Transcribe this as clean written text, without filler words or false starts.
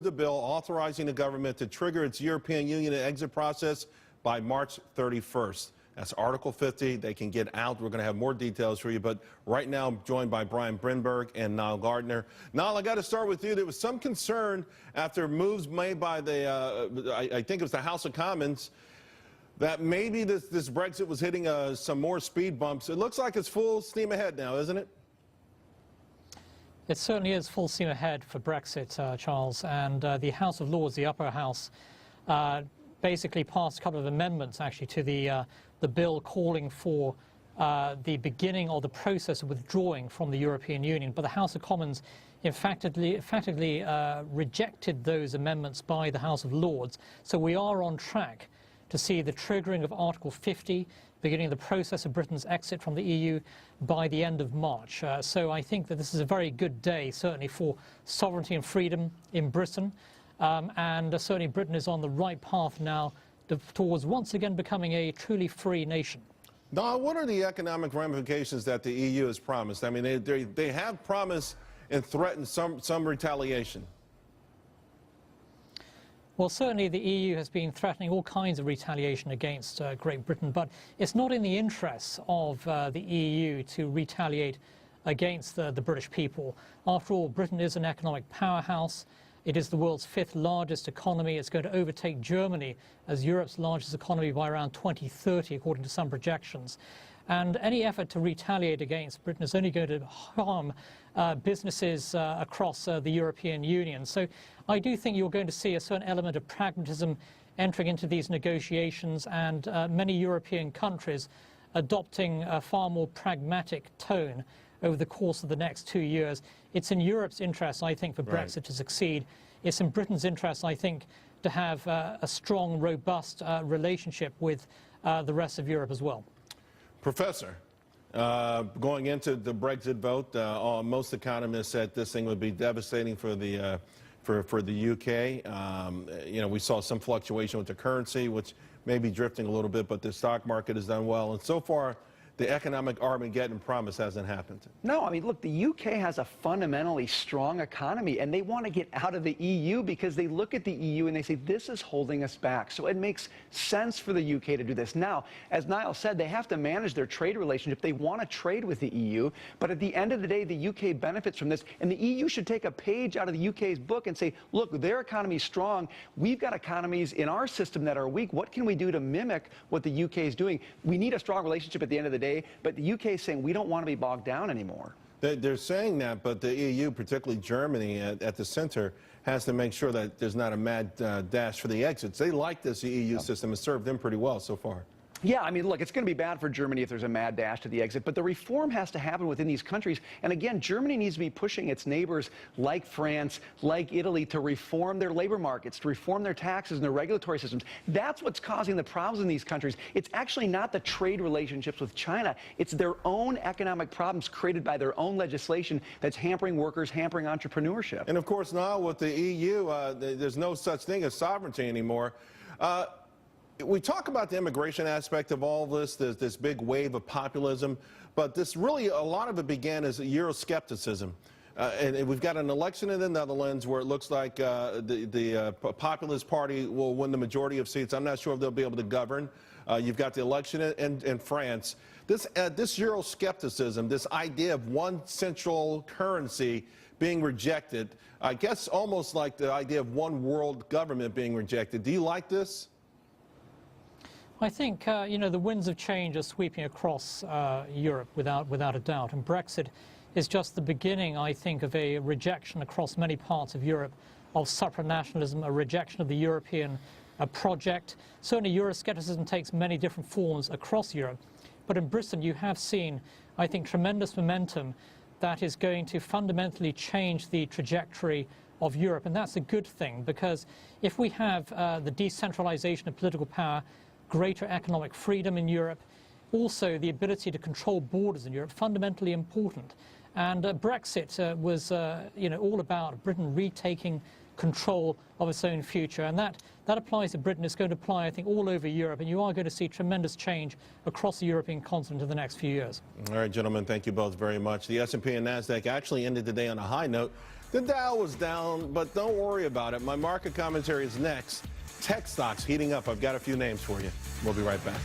The bill authorizing the government to trigger its European Union exit process by March 31st. That's Article 50. They can get out. We're going to have more details for you. But right now, I'm joined by Brian Brinberg and Nile Gardiner. Nile, I got to start with you. There was some concern after moves made by the, I think it was the House of Commons, that maybe this Brexit was hitting some more speed bumps. It looks like it's full steam ahead now, isn't it? It certainly is full steam ahead for Brexit, Charles, and the House of Lords, the upper house, basically passed a couple of amendments actually to the bill calling for the beginning of the process of withdrawing from the European Union. But the House of Commons effectively rejected those amendments by the House of Lords. So we are on track to see the triggering of Article 50, beginning the process of Britain's exit from the EU by the end of March. So I think that this is a very good day, certainly for sovereignty and freedom in Britain. And certainly Britain is on the right path now towards once again becoming a truly free nation. Now, what are the economic ramifications that the EU has promised? I mean, they have promised and threatened some retaliation. Well, certainly the EU has been threatening all kinds of retaliation against Great Britain, but it's not in the interests of the EU to retaliate against the British people. After all, Britain is an economic powerhouse. It is the world's fifth largest economy. It's going to overtake Germany as Europe's largest economy by around 2030, according to some projections. And any effort to retaliate against Britain is only going to harm businesses across the European Union. So I do think you're going to see a certain element of pragmatism entering into these negotiations, and many European countries adopting a far more pragmatic tone over the course of the next 2 years. It's in Europe's interest, I think, for Brexit to succeed. It's in Britain's interest, I think, to have a strong, robust relationship with the rest of Europe as well. Professor, going into the Brexit vote, most economists said this thing would be devastating for the UK. You know, we saw some fluctuation with the currency, which may be drifting a little bit, but the stock market has done well. And so far, the economic Armageddon promise hasn't happened. No, I mean, look, the UK has a fundamentally strong economy, and they want to get out of the EU because they look at the EU and they say, this is holding us back. So it makes sense for the UK to do this. Now, as Niall said, they have to manage their trade relationship. They want to trade with the EU, but at the end of the day, the UK benefits from this, and the EU should take a page out of the UK's book and say, look, their economy is strong. We've got economies in our system that are weak. What can we do to mimic what the UK is doing? We need a strong relationship at the end of the day. But the UK is saying we don't want to be bogged down anymore. They're saying that, but the EU, particularly Germany at the center, has to make sure that there's not a mad dash for the exits. They like this EU system. It's served them pretty well so far. Yeah, I mean, look, it's going to be bad for Germany if there's a mad dash to the exit, but the reform has to happen within these countries. And again, Germany needs to be pushing its neighbors like France, like Italy, to reform their labor markets, to reform their taxes and their regulatory systems. That's what's causing the problems in these countries. It's actually not the trade relationships with China. It's their own economic problems created by their own legislation that's hampering workers, hampering entrepreneurship. And of course, now with the EU, there's no such thing as sovereignty anymore. We talk about the immigration aspect of all this, this big wave of populism, but this really, a lot of it began as Euroscepticism. And we've got an election in the Netherlands where it looks like the populist party will win the majority of seats. I'm not sure if they'll be able to govern. You've got the election in France. This Euroscepticism, this idea of one central currency being rejected, I guess almost like the idea of one world government being rejected. Do you like this? I think, you know, the winds of change are sweeping across Europe without a doubt. And Brexit is just the beginning, I think, of a rejection across many parts of Europe of supranationalism, a rejection of the European project. Certainly, Euroscepticism takes many different forms across Europe. But in Britain, you have seen, I think, tremendous momentum that is going to fundamentally change the trajectory of Europe. And that's a good thing, because if we have the decentralization of political power, greater economic freedom in Europe, also the ability to control borders in Europe, fundamentally important. And Brexit was, you know, all about Britain retaking control of its own future. And that applies to Britain. It's going to apply, I think, all over Europe. And you are going to see tremendous change across the European continent in the next few years. All right, gentlemen, thank you both very much. The S&P and NASDAQ actually ended the day on a high note. The Dow was down, but don't worry about it. My market commentary is next. Tech stocks heating up. I've got a few names for you. We'll be right back.